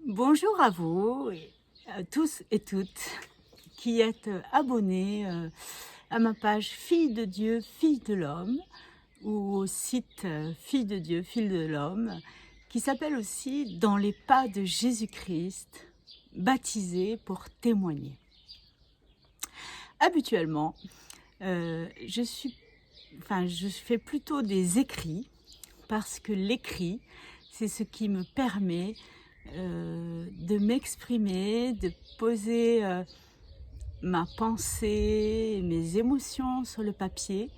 Bonjour à vous, tous et toutes qui êtes abonnés à ma page Fille de Dieu, Fille de l'Homme, ou au site Fille de Dieu, Fille de l'Homme, qui s'appelle aussi Dans les pas de Jésus-Christ, baptisé pour témoigner. Habituellement, je fais plutôt des écrits, parce que l'écrit, c'est ce qui me permet de m'exprimer, de poser ma pensée, mes émotions sur le papier.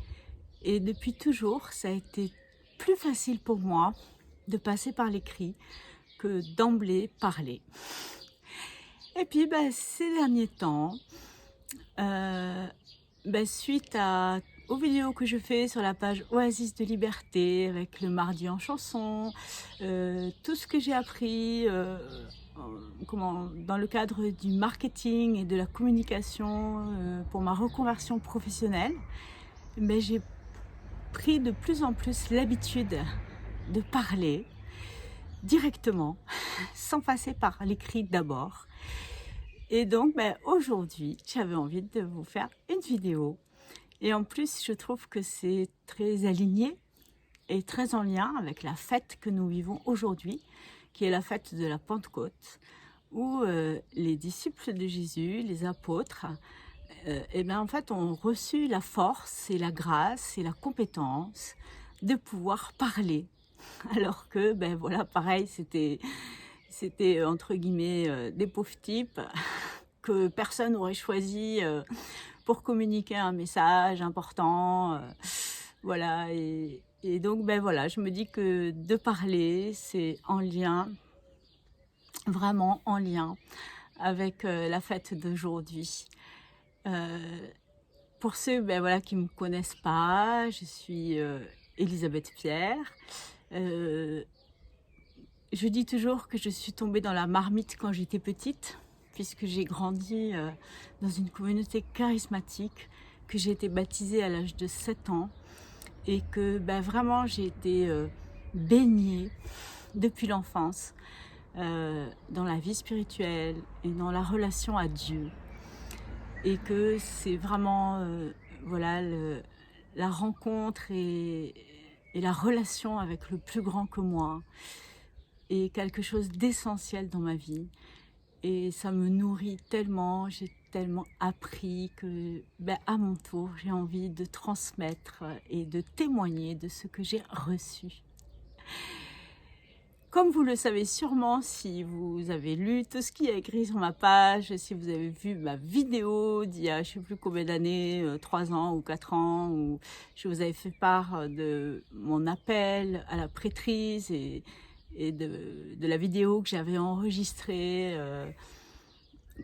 Et depuis toujours, ça a été plus facile pour moi de passer par l'écrit que d'emblée parler. Et puis, ces derniers temps, suite aux vidéos que je fais sur la page Oasis de Liberté, avec le mardi en chanson, tout ce que j'ai appris dans le cadre du marketing et de la communication pour ma reconversion professionnelle, j'ai pris de plus en plus l'habitude de parler directement, sans passer par l'écrit d'abord. Et donc aujourd'hui, j'avais envie de vous faire une vidéo. Et en plus, je trouve que c'est très aligné et très en lien avec la fête que nous vivons aujourd'hui, qui est la fête de la Pentecôte, où les disciples de Jésus, les apôtres, ont reçu la force et la grâce et la compétence de pouvoir parler. Alors que, pareil, c'était entre guillemets des pauvres types que personne n'aurait choisi pour communiquer un message important. Et donc, je me dis que de parler, c'est en lien, vraiment en lien avec la fête d'aujourd'hui. Pour ceux qui ne me connaissent pas, je suis Elisabeth Pierre. Je dis toujours que je suis tombée dans la marmite quand j'étais petite, puisque j'ai grandi dans une communauté charismatique, que j'ai été baptisée à l'âge de 7 ans et que vraiment j'ai été baignée depuis l'enfance dans la vie spirituelle et dans la relation à Dieu. Et que c'est vraiment la rencontre et la relation avec le plus grand que moi est quelque chose d'essentiel dans ma vie. Et ça me nourrit tellement, j'ai tellement appris que, à mon tour, j'ai envie de transmettre et de témoigner de ce que j'ai reçu. Comme vous le savez sûrement, si vous avez lu tout ce qui est écrit sur ma page, si vous avez vu ma vidéo d'il y a je ne sais plus combien d'années, 3 ans ou 4 ans, où je vous avais fait part de mon appel à la prêtrise et de la vidéo que j'avais enregistrée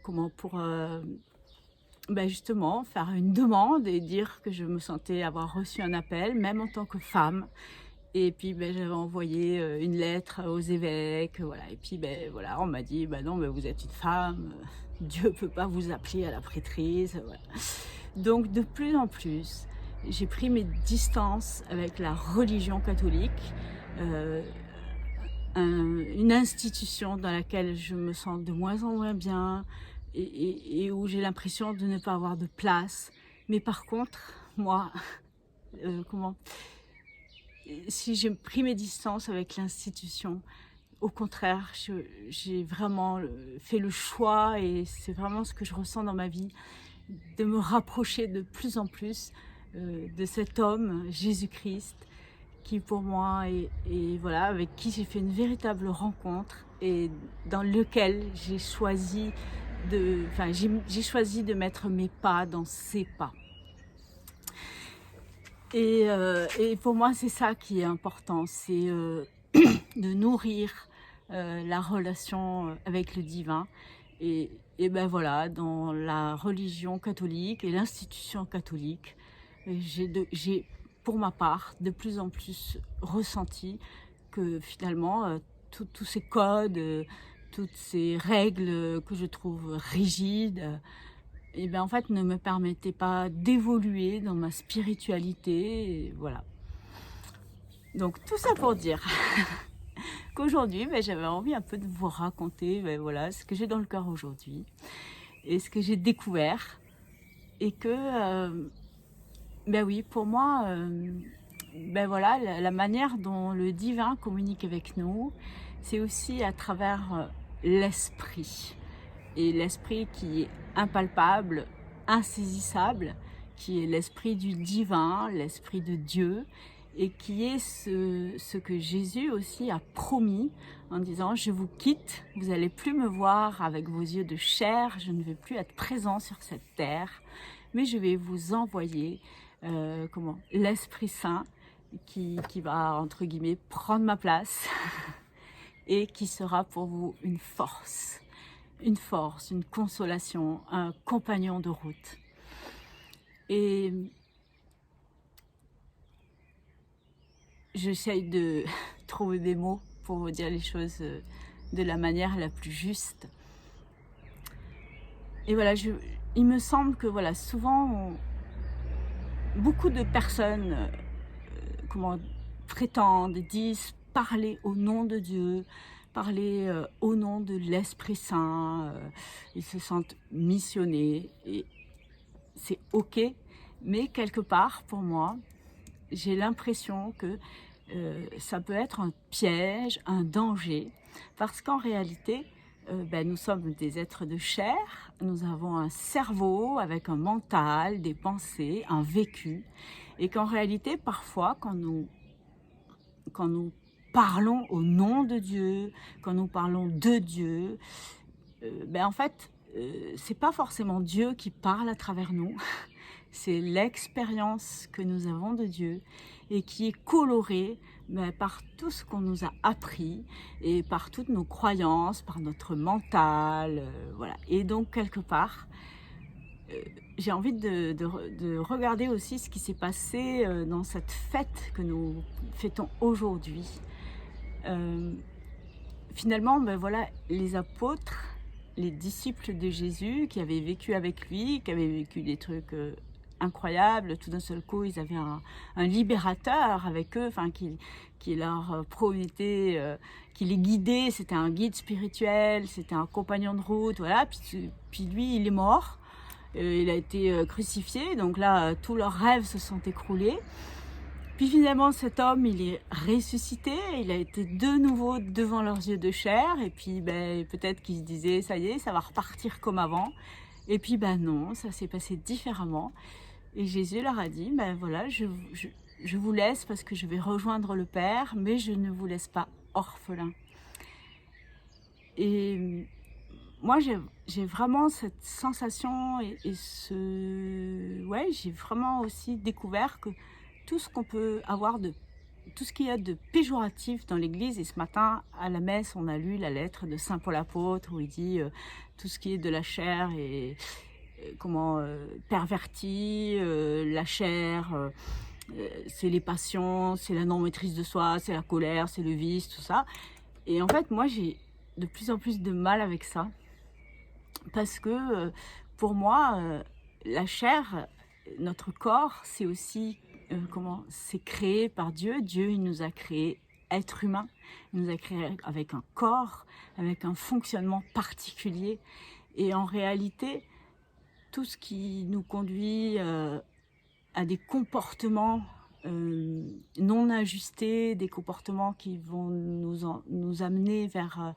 pour justement faire une demande et dire que je me sentais avoir reçu un appel, même en tant que femme. Et puis j'avais envoyé une lettre aux évêques, voilà. Et puis on m'a dit non, vous êtes une femme, Dieu ne peut pas vous appeler à la prêtrise, voilà. Donc de plus en plus, j'ai pris mes distances avec la religion catholique, une institution dans laquelle je me sens de moins en moins bien et où j'ai l'impression de ne pas avoir de place. Mais par contre, moi, si j'ai pris mes distances avec l'institution, au contraire, j'ai vraiment fait le choix, et c'est vraiment ce que je ressens dans ma vie, de me rapprocher de plus en plus de cet homme, Jésus-Christ, qui pour moi avec qui j'ai fait une véritable rencontre et dans lequel j'ai choisi de mettre mes pas dans ses pas. Et pour moi, c'est ça qui est important, c'est de nourrir la relation avec le divin. Et dans la religion catholique et l'institution catholique, j'ai pour ma part de plus en plus ressenti que finalement tous ces codes, toutes ces règles que je trouve rigides, en fait ne me permettaient pas d'évoluer dans ma spiritualité, et voilà. Donc tout ça pour dire qu'aujourd'hui, j'avais envie un peu de vous raconter voilà, ce que j'ai dans le cœur aujourd'hui et ce que j'ai découvert. Et que, oui, pour moi, voilà, la manière dont le divin communique avec nous, c'est aussi à travers l'esprit. Et l'esprit qui est impalpable, insaisissable, qui est l'esprit du divin, l'esprit de Dieu, et qui est ce que Jésus aussi a promis en disant « Je vous quitte, vous n'allez plus me voir avec vos yeux de chair, je ne vais plus être présent sur cette terre, mais je vais vous envoyer l'Esprit Saint qui va, entre guillemets, prendre ma place et qui sera pour vous une force, une consolation, un compagnon de route. » Et j'essaye de trouver des mots pour vous dire les choses de la manière la plus juste. Et voilà, il me semble que voilà, souvent, beaucoup de personnes prétendent, disent parler au nom de Dieu, parler au nom de l'Esprit Saint, ils se sentent missionnés et c'est ok, mais quelque part pour moi, j'ai l'impression que ça peut être un piège, un danger, parce qu'en réalité, nous sommes des êtres de chair, nous avons un cerveau avec un mental, des pensées, un vécu, et qu'en réalité, parfois, quand nous parlons au nom de Dieu, quand nous parlons de Dieu, en fait, c'est pas forcément Dieu qui parle à travers nous, c'est l'expérience que nous avons de Dieu et qui est colorée par tout ce qu'on nous a appris et par toutes nos croyances, par notre mental, voilà. Et donc, quelque part, j'ai envie de regarder aussi ce qui s'est passé dans cette fête que nous fêtons aujourd'hui. Finalement, voilà, les apôtres, les disciples de Jésus qui avaient vécu avec lui, qui avaient vécu des trucs incroyables, tout d'un seul coup, ils avaient un libérateur avec eux, qui leur promettait, qui les guidait, c'était un guide spirituel, c'était un compagnon de route, voilà, puis lui, il est mort, il a été crucifié, donc là, tous leurs rêves se sont écroulés. Puis finalement, cet homme, il est ressuscité, il a été de nouveau devant leurs yeux de chair, et puis peut-être qu'ils se disaient, ça y est, ça va repartir comme avant. Et puis non, ça s'est passé différemment. Et Jésus leur a dit, voilà, je vous laisse parce que je vais rejoindre le Père, mais je ne vous laisse pas orphelin. Et moi, j'ai vraiment cette sensation j'ai vraiment aussi découvert que tout ce qu'on peut avoir tout ce qu'il y a de péjoratif dans l'Église, et ce matin à la messe on a lu la lettre de Saint Paul apôtre où il dit tout ce qui est de la chair et perverti, la chair, c'est les passions, c'est la non-maîtrise de soi, c'est la colère, c'est le vice, tout ça. Et en fait, moi j'ai de plus en plus de mal avec ça, parce que pour moi, la chair, notre corps, c'est aussi c'est créé par Dieu. Dieu, il nous a créé être humain, il nous a créé avec un corps, avec un fonctionnement particulier. Et en réalité, tout ce qui nous conduit à des comportements non ajustés, des comportements qui vont nous amener vers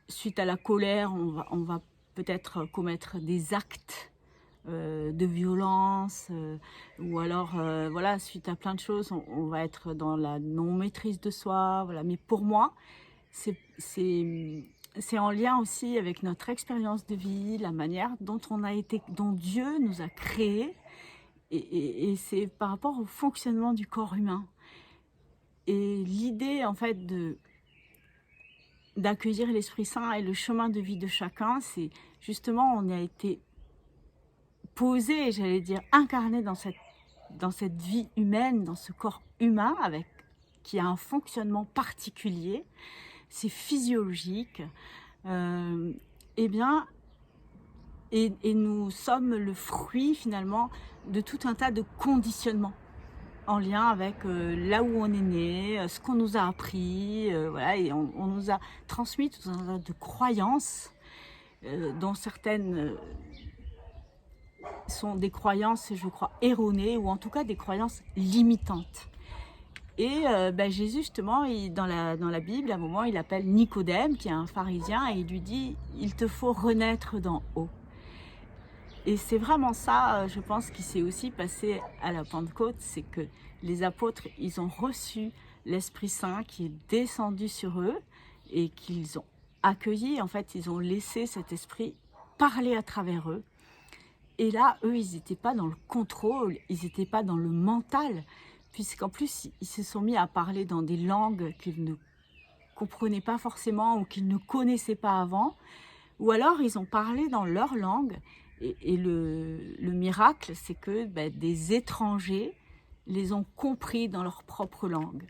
suite à la colère, on va peut-être commettre des actes de violence, ou alors voilà, suite à plein de choses, on va être dans la non-maîtrise de soi, voilà. Mais pour moi, c'est en lien aussi avec notre expérience de vie, la manière dont dont Dieu nous a créés, et c'est par rapport au fonctionnement du corps humain. Et l'idée, en fait, d'accueillir l'Esprit Saint et le chemin de vie de chacun, c'est justement, on a été posé, j'allais dire, incarné dans cette vie humaine, dans ce corps humain qui a un fonctionnement particulier, c'est physiologique, et nous sommes le fruit finalement de tout un tas de conditionnements. en lien avec là où on est né, ce qu'on nous a appris, voilà, et on nous a transmis tout un tas de croyances, dont certaines sont des croyances, je crois, erronées, ou en tout cas des croyances limitantes. Et Jésus, justement, dans la Bible, à un moment, il appelle Nicodème, qui est un pharisien, et il lui dit « Il te faut renaître d'en haut ». Et c'est vraiment ça, je pense, qui s'est aussi passé à la Pentecôte, c'est que les apôtres, ils ont reçu l'Esprit Saint qui est descendu sur eux et qu'ils ont accueilli. En fait, ils ont laissé cet esprit parler à travers eux. Et là, eux, ils n'étaient pas dans le contrôle, ils n'étaient pas dans le mental, puisqu'en plus, ils se sont mis à parler dans des langues qu'ils ne comprenaient pas forcément ou qu'ils ne connaissaient pas avant, ou alors ils ont parlé dans leur langue. Et le miracle, c'est que des étrangers les ont compris dans leur propre langue.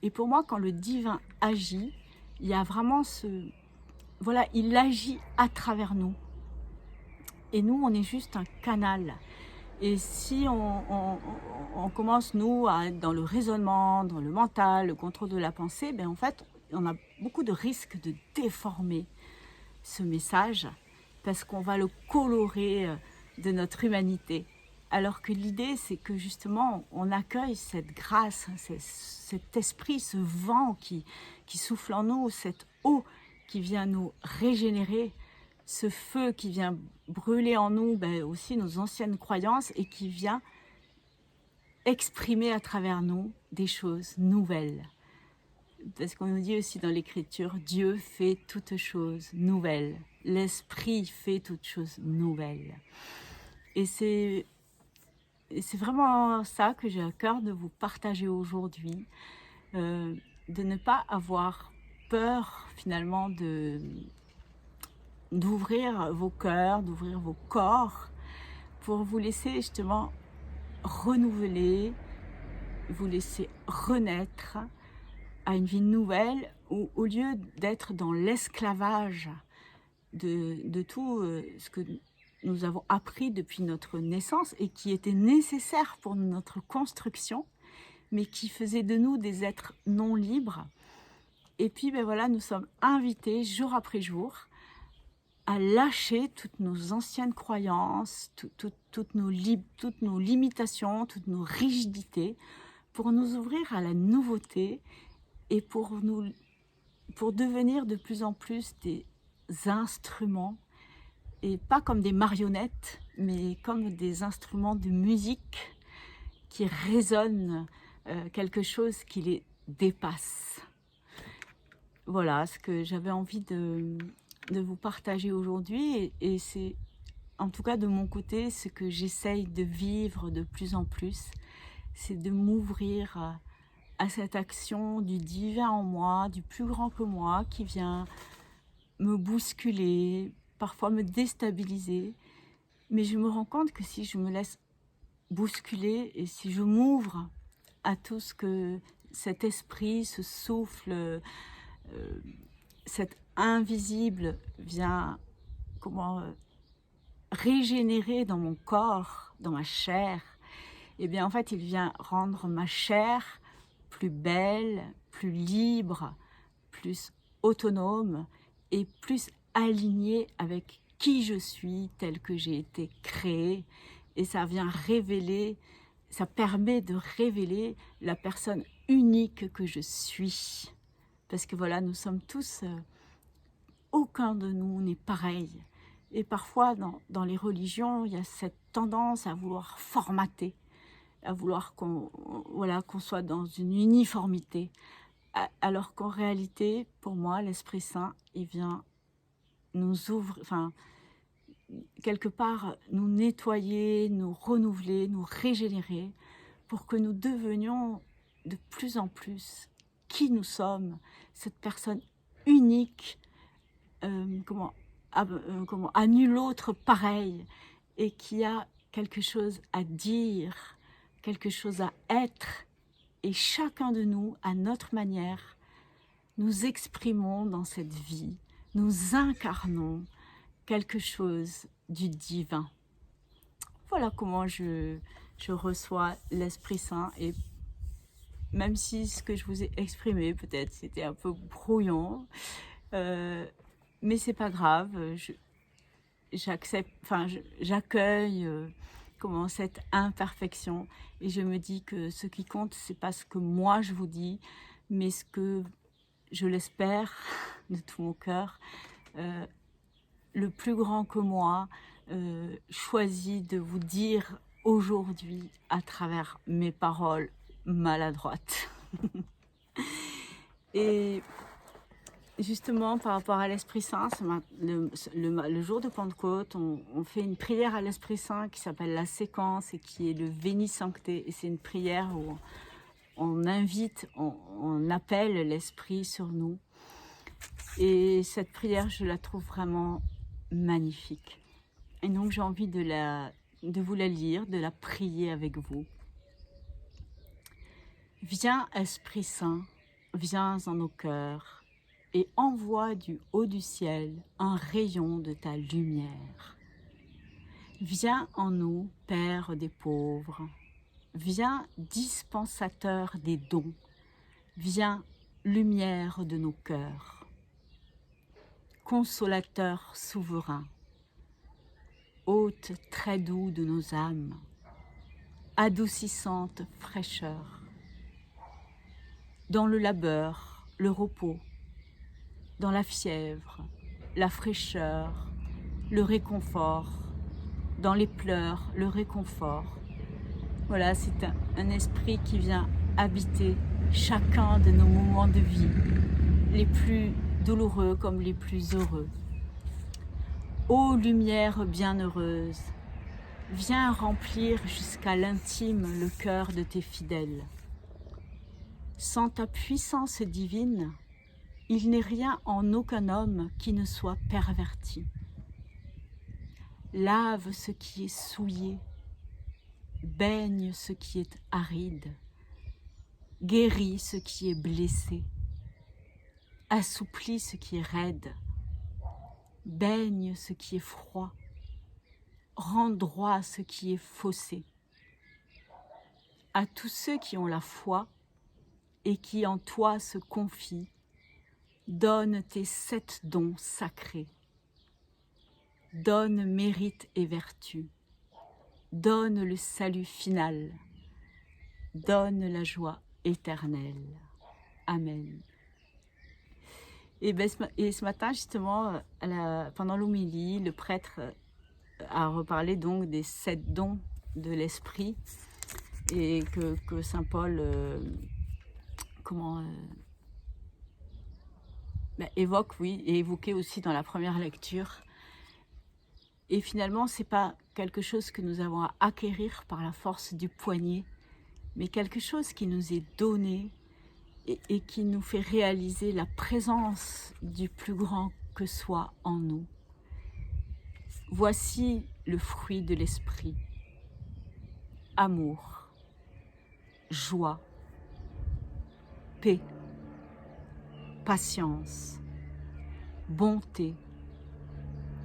Et pour moi, quand le divin agit, il y a vraiment voilà, il agit à travers nous. Et nous, on est juste un canal. Et si on commence, nous, à être dans le raisonnement, dans le mental, le contrôle de la pensée, en fait, on a beaucoup de risques de déformer ce message parce qu'on va le colorer de notre humanité. Alors que l'idée, c'est que justement, on accueille cette grâce, cet esprit, ce vent qui souffle en nous, cette eau qui vient nous régénérer, ce feu qui vient brûler en nous aussi nos anciennes croyances et qui vient exprimer à travers nous des choses nouvelles. Parce qu'on nous dit aussi dans l'Écriture, Dieu fait toutes choses nouvelles. L'Esprit fait toutes choses nouvelles. Et c'est vraiment ça que j'ai à cœur de vous partager aujourd'hui, de ne pas avoir peur finalement d'ouvrir vos cœurs, d'ouvrir vos corps pour vous laisser justement renouveler, vous laisser renaître à une vie nouvelle où, au lieu d'être dans l'esclavage de tout ce que nous avons appris depuis notre naissance et qui était nécessaire pour notre construction, mais qui faisait de nous des êtres non libres. Et puis voilà, nous sommes invités jour après jour à lâcher toutes nos anciennes croyances, toutes nos limitations, toutes nos rigidités, pour nous ouvrir à la nouveauté et pour devenir de plus en plus des instruments, et pas comme des marionnettes, mais comme des instruments de musique qui résonnent quelque chose qui les dépasse. Voilà ce que j'avais envie de vous partager aujourd'hui, et c'est en tout cas de mon côté ce que j'essaye de vivre de plus en plus, c'est de m'ouvrir à cette action du divin en moi, du plus grand que moi, qui vient me bousculer, parfois me déstabiliser. Mais je me rends compte que si je me laisse bousculer et si je m'ouvre à tout ce que cet esprit, ce souffle, cet invisible vient régénérer dans mon corps, dans ma chair, et bien en fait il vient rendre ma chair plus belle, plus libre, plus autonome et plus alignée avec qui je suis, tel que j'ai été créée. Et ça vient révéler, ça permet de révéler la personne unique que je suis. Parce que voilà, nous sommes tous, aucun de nous n'est pareil. Et parfois, dans les religions, il y a cette tendance à vouloir formater, à vouloir qu'on soit dans une uniformité. Alors qu'en réalité, pour moi, l'Esprit Saint, il vient nous ouvrir, quelque part, nous nettoyer, nous renouveler, nous régénérer, pour que nous devenions de plus en plus qui nous sommes, cette personne unique, à nul autre pareil, et qui a quelque chose à dire, quelque chose à être, et chacun de nous, à notre manière, nous exprimons dans cette vie, nous incarnons quelque chose du divin. Voilà comment je je reçois l'Esprit Saint. Et même si ce que je vous ai exprimé, peut-être, c'était un peu brouillon, mais c'est pas grave, j'accueille cette imperfection, et je me dis que ce qui compte, c'est pas ce que moi je vous dis, mais ce que je l'espère de tout mon cœur, le plus grand que moi choisit de vous dire aujourd'hui à travers mes paroles maladroites. Et justement, par rapport à l'Esprit Saint, le jour de Pentecôte, on fait une prière à l'Esprit Saint qui s'appelle la séquence et qui est le Veni Sancte. Et c'est une prière où on invite, on appelle l'Esprit sur nous. Et cette prière, je la trouve vraiment magnifique. Et donc j'ai envie de vous la lire, de la prier avec vous. Viens Esprit Saint, viens en nos cœurs et envoie du haut du ciel un rayon de ta lumière. Viens en nous, Père des pauvres, viens dispensateur des dons, viens lumière de nos cœurs, consolateur souverain, hôte très doux de nos âmes, adoucissante fraîcheur. Dans le labeur, le repos, dans la fièvre, la fraîcheur, le réconfort, dans les pleurs, le réconfort. Voilà, c'est un esprit qui vient habiter chacun de nos moments de vie, les plus douloureux comme les plus heureux. Ô lumière bienheureuse, viens remplir jusqu'à l'intime le cœur de tes fidèles. Sans ta puissance divine, il n'est rien en aucun homme qui ne soit perverti. Lave ce qui est souillé, baigne ce qui est aride, guéris ce qui est blessé, assouplis ce qui est raide, baigne ce qui est froid, rends droit ce qui est faussé. À tous ceux qui ont la foi et qui en toi se confient, donne tes 7 dons sacrés. Donne mérite et vertu. Donne le salut final. Donne la joie éternelle. Amen. Et ce matin, justement, pendant l'homélie, le prêtre a reparlé donc des 7 dons de l'esprit, et que saint Paul évoque, oui, et évoqué aussi dans la première lecture. Et finalement, c'est pas quelque chose que nous avons à acquérir par la force du poignet, mais quelque chose qui nous est donné et qui nous fait réaliser la présence du plus grand que soit en nous. Voici le fruit de l'esprit: amour, joie, paix, patience, bonté,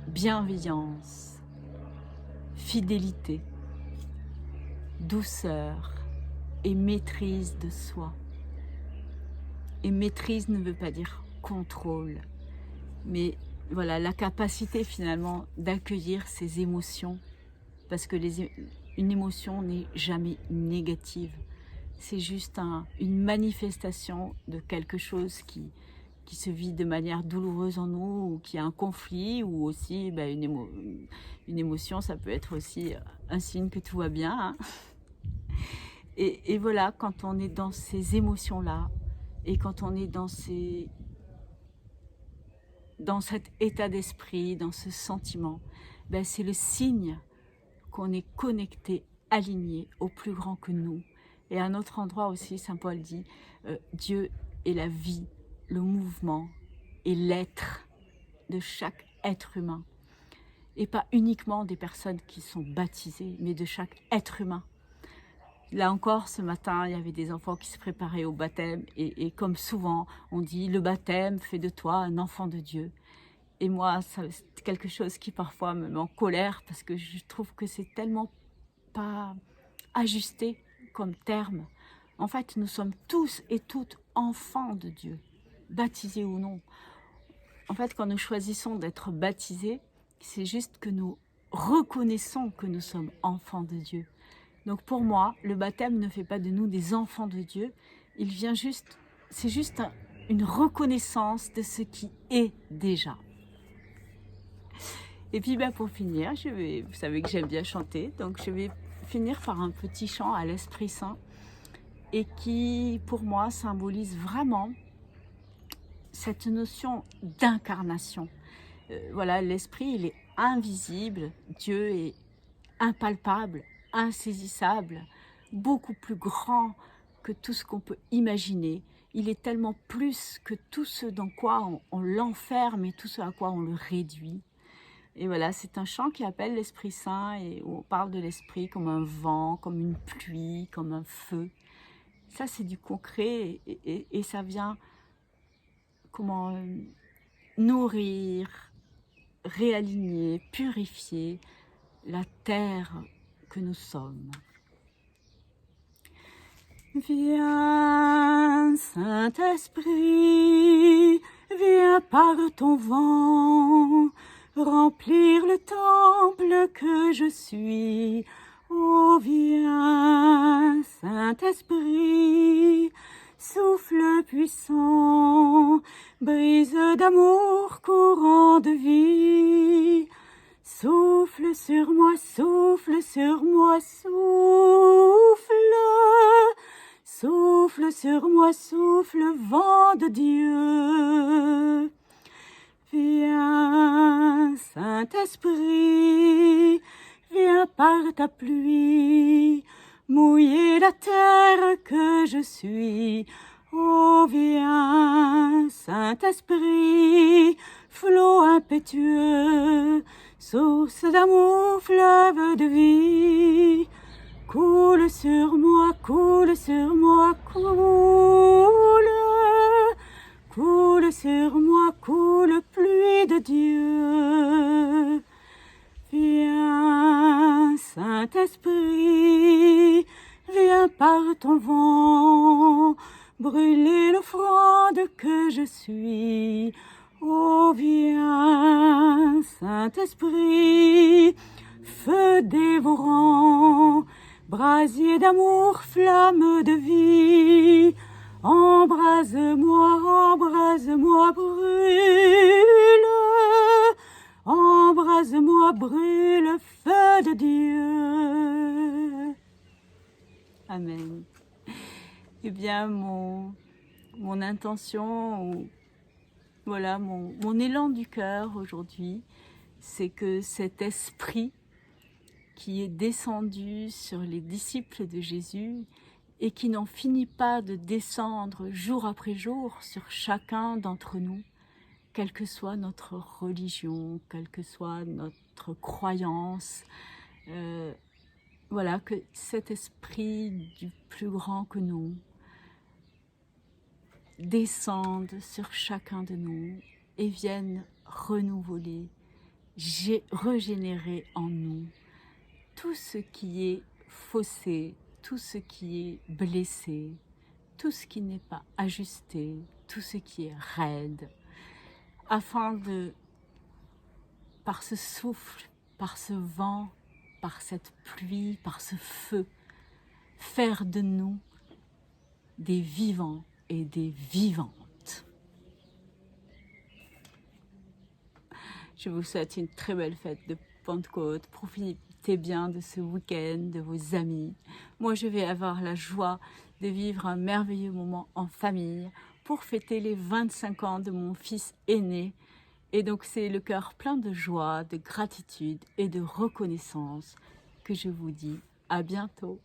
bienveillance, fidélité, douceur et maîtrise de soi. Et maîtrise ne veut pas dire contrôle, mais voilà, la capacité finalement d'accueillir ses émotions, parce que une émotion n'est jamais négative. C'est juste une manifestation de quelque chose qui se vit de manière douloureuse en nous, ou qui a un conflit, ou aussi une émotion, ça peut être aussi un signe que tout va bien, hein. Et voilà, quand on est dans ces émotions-là, et quand on est dans cet état d'esprit, dans ce sentiment, c'est le signe qu'on est connecté, aligné au plus grand que nous. Et à un autre endroit aussi, saint Paul dit Dieu est la vie, le mouvement et l'être de chaque être humain. Et pas uniquement des personnes qui sont baptisées, mais de chaque être humain. Là encore, ce matin, il y avait des enfants qui se préparaient au baptême. Et comme souvent, on dit, le baptême fait de toi un enfant de Dieu. Et moi, c'est quelque chose qui parfois me met en colère, parce que je trouve que c'est tellement pas ajusté comme terme. En fait, nous sommes tous et toutes enfants de Dieu, baptisés ou non. En fait, quand nous choisissons d'être baptisés, c'est juste que nous reconnaissons que nous sommes enfants de Dieu. Donc pour moi, le baptême ne fait pas de nous des enfants de Dieu, c'est juste une reconnaissance de ce qui est déjà. Et puis pour finir, vous savez que j'aime bien chanter, donc je vais finir par un petit chant à l'Esprit Saint et qui, pour moi, symbolise vraiment cette notion d'incarnation. Voilà, l'Esprit, il est invisible, Dieu est impalpable, insaisissable, beaucoup plus grand que tout ce qu'on peut imaginer. Il est tellement plus que tout ce dans quoi on l'enferme et tout ce à quoi on le réduit. Et voilà, c'est un chant qui appelle l'Esprit Saint et où on parle de l'Esprit comme un vent, comme une pluie, comme un feu. Ça, c'est du concret et ça vient nourrir, réaligner, purifier la terre que nous sommes. Viens, Saint-Esprit, viens par ton vent, remplir le temple que je suis. Oh, viens, Saint-Esprit, souffle puissant, brise d'amour, courant de vie. Souffle sur moi, souffle sur moi, souffle. Souffle sur moi, souffle, vent de Dieu. Viens, Saint-Esprit, viens par ta pluie, mouiller la terre que je suis. Oh, viens, Saint-Esprit, flot impétueux, source d'amour, fleuve de vie. Coule sur moi, coule sur moi, coule. Coule sur moi, coule, pluie de Dieu. Viens, Saint-Esprit, viens par ton vent, brûler l'offrande que je suis. Oh, viens, Saint-Esprit, feu dévorant, brasier d'amour, flamme de vie. Embrase-moi, embrase-moi, brûle. Embrase-moi, brûle, feu de Dieu. Amen. Eh bien, mon intention, voilà, mon élan du cœur aujourd'hui, c'est que cet esprit qui est descendu sur les disciples de Jésus et qui n'en finit pas de descendre jour après jour sur chacun d'entre nous, quelle que soit notre religion, quelle que soit notre croyance, voilà, que cet esprit du plus grand que nous descende sur chacun de nous et vienne renouveler, régénérer en nous tout ce qui est faussé, tout ce qui est blessé, tout ce qui n'est pas ajusté, tout ce qui est raide, afin de, par ce souffle, par ce vent, par cette pluie, par ce feu, faire de nous des vivants et des vivantes. Je vous souhaite une très belle fête de Pentecôte. Profitez bien de ce week-end, de vos amis. Moi, je vais avoir la joie de vivre un merveilleux moment en famille pour fêter les 25 ans de mon fils aîné. Et donc, c'est le cœur plein de joie, de gratitude et de reconnaissance que je vous dis à bientôt.